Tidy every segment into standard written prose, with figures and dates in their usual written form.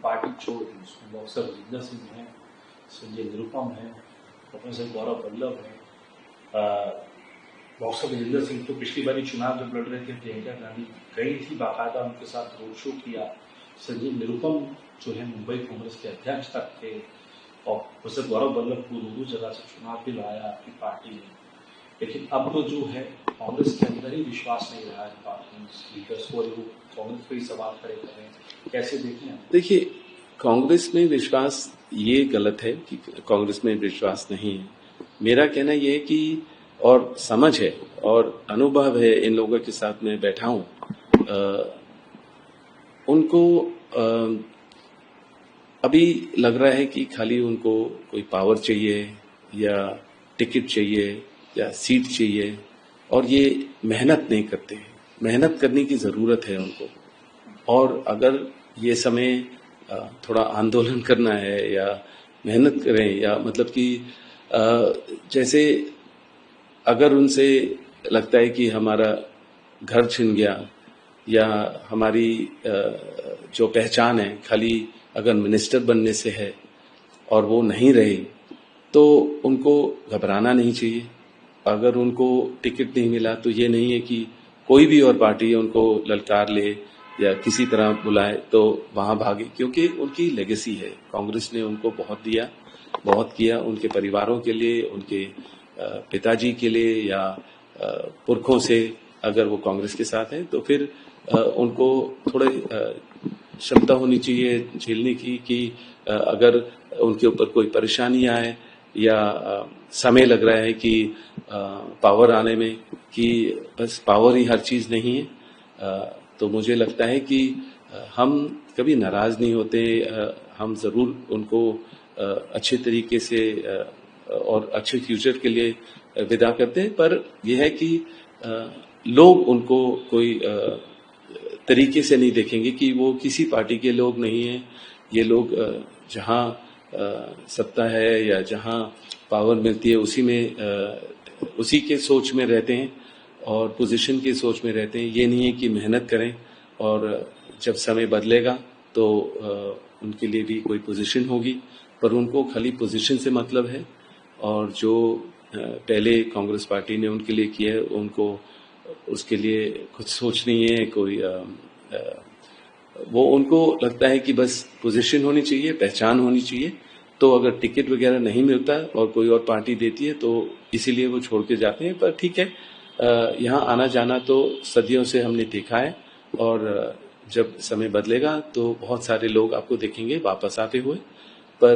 Party छोड़ दी। उसमें boxer Rajendra Singh है, संजय निरुपम है, प्रोफेसर गौरव वल्लभ है। बॉक्सर राजेंद्र सिंह तो पिछली बारी चुनाव जब लड़ रहे थे प्रियंका गांधी गई थी, बाकायदा उनके साथ रोड शो किया। संजय निरुपम जो है मुंबई कांग्रेस के अध्यक्ष तक थे, और प्रोफेसर गौरव वल्लभ को दो जगह से चुनाव भी लड़ाया आपकी पार्टी ने। लेकिन अब तो जो है कांग्रेस के अंदर ही विश्वास नहीं रहा है पार्टी लीडर्स को, वो कांग्रेस पे ही सवाल खड़े कर रहे हैं। कैसे देखें? देखिए, कांग्रेस में विश्वास ये गलत है कि कांग्रेस में विश्वास नहीं है। मेरा कहना यह है कि और समझ है और अनुभव है, इन लोगों के साथ में बैठा हूं, उनको अभी लग रहा है कि खाली उनको कोई पावर चाहिए या टिकट चाहिए या सीट चाहिए, और ये मेहनत नहीं करते हैं। मेहनत करने की जरूरत है उनको, और अगर ये समय थोड़ा आंदोलन करना है या मेहनत करें, या मतलब कि जैसे अगर उनसे लगता है कि हमारा घर छिन गया या हमारी जो पहचान है खाली अगर मिनिस्टर बनने से है और वो नहीं रहे, तो उनको घबराना नहीं चाहिए। अगर उनको टिकट नहीं मिला तो ये नहीं है कि कोई भी और पार्टी उनको ललकार ले या किसी तरह बुलाए तो वहां भागे, क्योंकि उनकी लेगेसी है। कांग्रेस ने उनको बहुत दिया, बहुत किया उनके परिवारों के लिए, उनके पिताजी के लिए, या पुरखों से अगर वो कांग्रेस के साथ हैं तो फिर उनको थोड़े क्षमता होनी चाहिए झेलने की कि अगर उनके ऊपर कोई परेशानी आए या समय लग रहा है कि पावर आने में, कि बस पावर ही हर चीज नहीं है। तो मुझे लगता है कि हम कभी नाराज नहीं होते। हम जरूर उनको अच्छे तरीके से और अच्छे फ्यूचर के लिए विदा करते हैं, पर यह है कि लोग उनको कोई तरीके से नहीं देखेंगे कि वो किसी पार्टी के लोग नहीं हैं। ये लोग जहां सत्ता है या जहां पावर मिलती है उसी के सोच में रहते हैं और पोजीशन की सोच में रहते हैं। ये नहीं है कि मेहनत करें और जब समय बदलेगा तो उनके लिए भी कोई पोजीशन होगी, पर उनको खाली पोजीशन से मतलब है। और जो पहले कांग्रेस पार्टी ने उनके लिए किया है, उनको उसके लिए कुछ सोच नहीं है कोई। वो उनको लगता है कि बस पोजीशन होनी चाहिए, पहचान होनी चाहिए। तो अगर टिकट वगैरह नहीं मिलता और कोई और पार्टी देती है तो इसीलिए वो छोड़ के जाते हैं। पर ठीक है, यहाँ आना जाना तो सदियों से हमने देखा है, और जब समय बदलेगा तो बहुत सारे लोग आपको देखेंगे वापस आते हुए। पर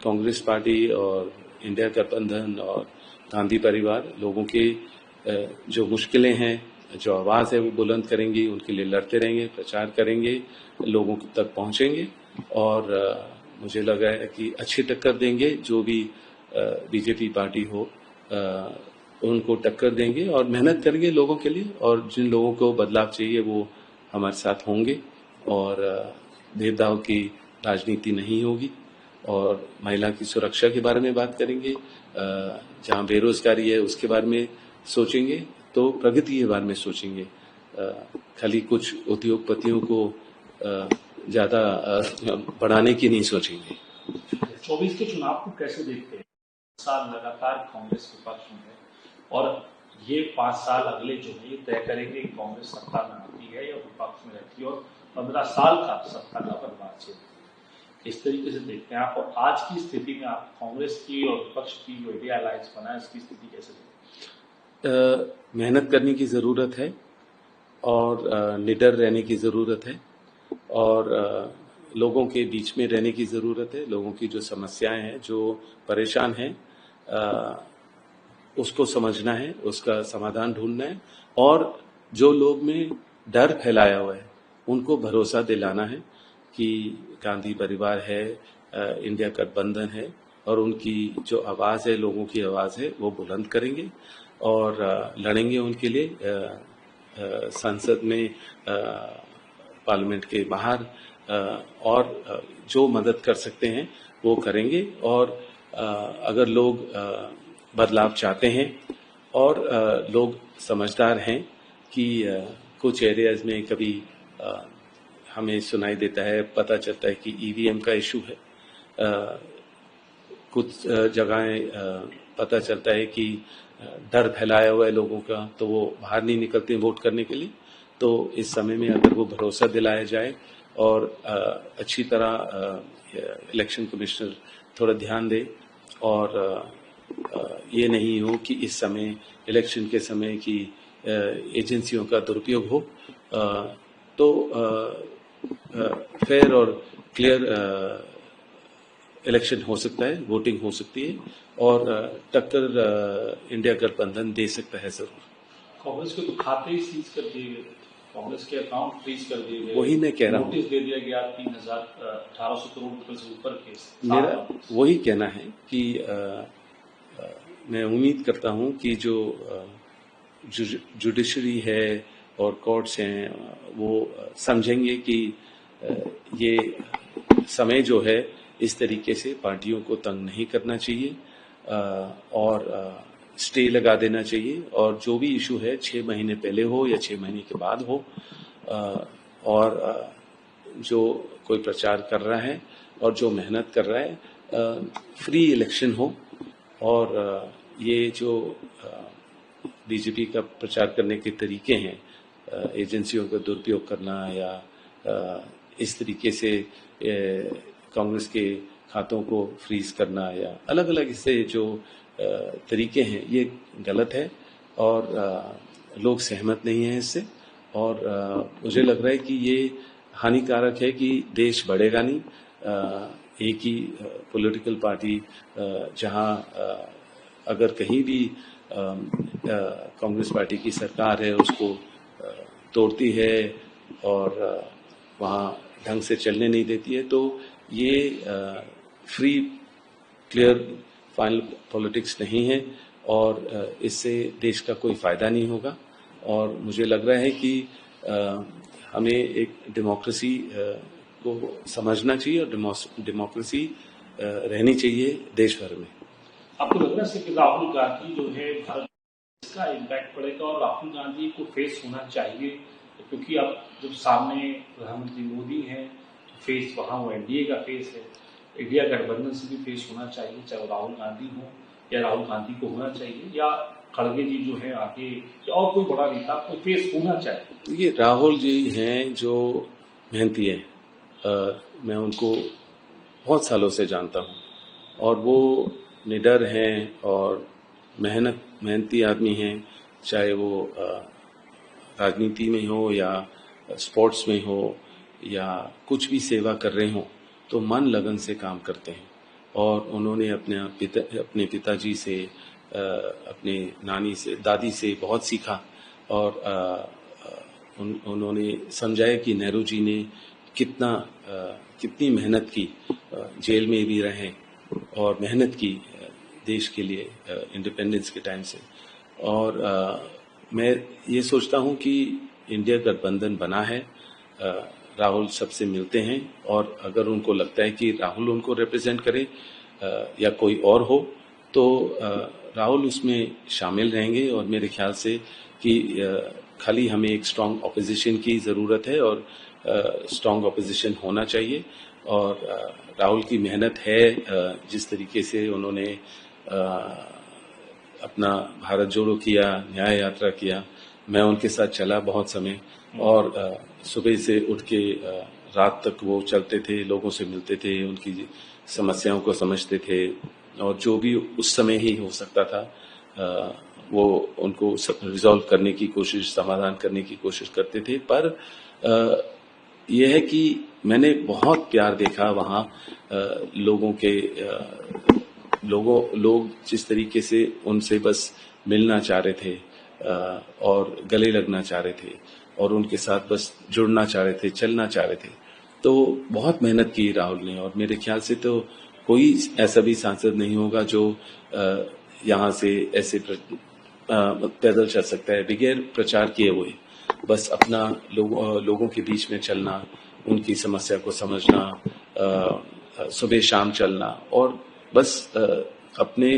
कांग्रेस पार्टी और इंडिया गठबंधन और गांधी परिवार लोगों के जो मुश्किलें हैं, जो आवाज है वो बुलंद करेंगी, उनके लिए लड़ते रहेंगे, प्रचार करेंगे, लोगों तक पहुंचेंगे, और मुझे लगा है कि अच्छी टक्कर देंगे। जो भी बीजेपी पार्टी हो उनको टक्कर देंगे और मेहनत करेंगे लोगों के लिए, और जिन लोगों को बदलाव चाहिए वो हमारे साथ होंगे, और भेदभाव की राजनीति नहीं होगी। और महिला की सुरक्षा के बारे में बात करेंगे, जहां बेरोजगारी है उसके बारे में सोचेंगे, तो प्रगति के बारे में सोचेंगे। खाली कुछ उद्योगपतियों को ज्यादा बढ़ाने की नहीं सोचेंगे। 24 के चुनाव को कैसे देखते हैं? साल लगातार कांग्रेस विपक्ष में है, और ये 5 साल अगले जो है ये तय करेंगे कि कांग्रेस सत्ता में आती है या विपक्ष में रहती है, और 15 साल का सत्ता का बर्बाद क्षेत्र इस तरीके से देखते हैं आप। और आज की स्थिति में आप कांग्रेस की और विपक्ष की जो इंडिया अलायंस बना है इसकी स्थिति कैसे देखते हैं? मेहनत करने की जरूरत है और निडर रहने की जरूरत है, और लोगों के बीच में रहने की जरूरत है। लोगों की जो समस्याएं हैं, जो परेशान हैं, उसको समझना है, उसका समाधान ढूंढना है, और जो लोग में डर फैलाया हुआ है उनको भरोसा दिलाना है कि गांधी परिवार है, इंडिया गठबंधन है, और उनकी जो आवाज है, लोगों की आवाज है, वो बुलंद करेंगे और लड़ेंगे उनके लिए संसद में, पार्लियामेंट के बाहर, और जो मदद कर सकते हैं वो करेंगे। और अगर लोग बदलाव चाहते हैं और लोग समझदार हैं कि कुछ एरियाज में कभी हमें सुनाई देता है, पता चलता है कि ईवीएम का इशू है। कुछ जगहें पता चलता है कि डर फैलाया हुआ है लोगों का, तो वो बाहर नहीं निकलते वोट करने के लिए। तो इस समय में अगर वो भरोसा दिलाया जाए और अच्छी तरह इलेक्शन कमिश्नर थोड़ा ध्यान दे और ये नहीं हो कि इस समय इलेक्शन के समय की एजेंसियों का दुरुपयोग हो, तो फेयर और क्लियर इलेक्शन हो सकता है, वोटिंग हो सकती है और टक्कर इंडिया गठबंधन दे सकता है जरूर। कांग्रेस के तो खाते ही सीज कर दिए गए, कांग्रेस के अकाउंट फ्रीज कर दिए गए, वही मैं कह रहा हूँ, नोटिस दे दिया गया 1800 करोड़ रुपए से ऊपर के। मेरा वही कहना है कि मैं उम्मीद करता हूं कि जो जुडिशरी है और कोर्ट्स हैं वो समझेंगे कि ये समय जो है इस तरीके से पार्टियों को तंग नहीं करना चाहिए और स्टे लगा देना चाहिए, और जो भी इशू है 6 महीने पहले हो या 6 महीने के बाद हो, और जो कोई प्रचार कर रहा है और जो मेहनत कर रहा है फ्री इलेक्शन हो। और ये जो बीजेपी का प्रचार करने के तरीके हैं, एजेंसियों का दुरुपयोग करना या इस तरीके से कांग्रेस के खातों को फ्रीज करना या अलग अलग इससे जो तरीके हैं, ये गलत है और लोग सहमत नहीं हैं इससे। और मुझे लग रहा है कि ये हानिकारक है कि देश बढ़ेगा नहीं। एक ही पॉलिटिकल पार्टी जहां अगर कहीं भी कांग्रेस पार्टी की सरकार है उसको तोड़ती है और वहां ढंग से चलने नहीं देती है, तो ये फ्री क्लियर फाइनल पॉलिटिक्स नहीं है और इससे देश का कोई फायदा नहीं होगा। और मुझे लग रहा है कि हमें एक डेमोक्रेसी को समझना चाहिए और डेमोक्रेसी रहनी चाहिए देश भर में। आपको लग रहा है कि राहुल गांधी जो है भारत इसका इम्पैक्ट पड़ेगा और राहुल गांधी को फेस होना चाहिए, क्योंकि अब जब सामने प्रधानमंत्री मोदी हैं तो फेस वहां वो एनडीए का फेस है, इंडिया गठबंधन से भी फेस होना चाहिए, चाहे राहुल गांधी हो या राहुल गांधी को होना चाहिए या खड़गे जी जो है आगे और कोई बड़ा नेता को फेस होना चाहिए। ये राहुल जी हैं जो मेहनती है, मैं उनको बहुत सालों से जानता हूँ और वो निडर हैं और मेहनती आदमी हैं, चाहे वो राजनीति में हो या स्पोर्ट्स में हो या कुछ भी सेवा कर रहे हो, तो मन लगन से काम करते हैं। और उन्होंने अपने पिताजी से, अपने नानी से, दादी से बहुत सीखा और उन्होंने समझाया कि नेहरू जी ने कितनी मेहनत की, जेल में भी रहे और मेहनत की देश के लिए इंडिपेंडेंस के टाइम से। और मैं ये सोचता हूँ कि इंडिया गठबंधन बना है, राहुल सबसे मिलते हैं और अगर उनको लगता है कि राहुल उनको रिप्रेजेंट करे या कोई और हो तो राहुल उसमें शामिल रहेंगे। और मेरे ख्याल से कि खाली हमें एक स्ट्रांग ऑपोजिशन की ज़रूरत है और स्ट्रांग ऑपोजिशन होना चाहिए। और राहुल की मेहनत है, जिस तरीके से उन्होंने अपना भारत जोड़ो किया, न्याय यात्रा किया, मैं उनके साथ चला बहुत समय और सुबह से उठ के रात तक वो चलते थे, लोगों से मिलते थे, उनकी समस्याओं को समझते थे और जो भी उस समय ही हो सकता था वो उनको रिजॉल्व करने की कोशिश, समाधान करने की कोशिश करते थे। पर यह है कि मैंने बहुत प्यार देखा वहाँ लोग जिस तरीके से उनसे बस मिलना चाह रहे थे और गले लगना चाह रहे थे और उनके साथ बस जुड़ना चाह रहे थे, चलना चाह रहे थे। तो बहुत मेहनत की राहुल ने और मेरे ख्याल से तो कोई ऐसा भी सांसद नहीं होगा जो यहाँ से ऐसे पैदल चल सकता है बगैर प्रचार किए हुए। बस अपना लोगों के बीच में चलना, उनकी समस्या को समझना, सुबह शाम चलना और बस अपने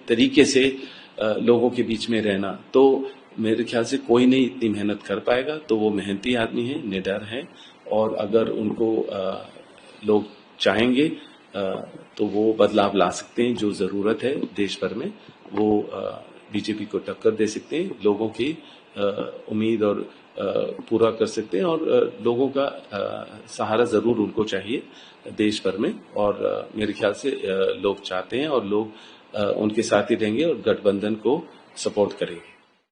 तरीके से लोगों के बीच में रहना। तो मेरे ख्याल से कोई नहीं इतनी मेहनत कर पाएगा। तो वो मेहनती आदमी है, निडर है और अगर उनको लोग चाहेंगे तो वो बदलाव ला सकते हैं। जो जरूरत है देश भर में वो बीजेपी को टक्कर दे सकते हैं, लोगों की उम्मीद और पूरा कर सकते हैं, और लोगों का सहारा जरूर उनको चाहिए देश भर में। और मेरे ख्याल से लोग चाहते हैं और लोग उनके साथ ही रहेंगे और गठबंधन को सपोर्ट करेंगे।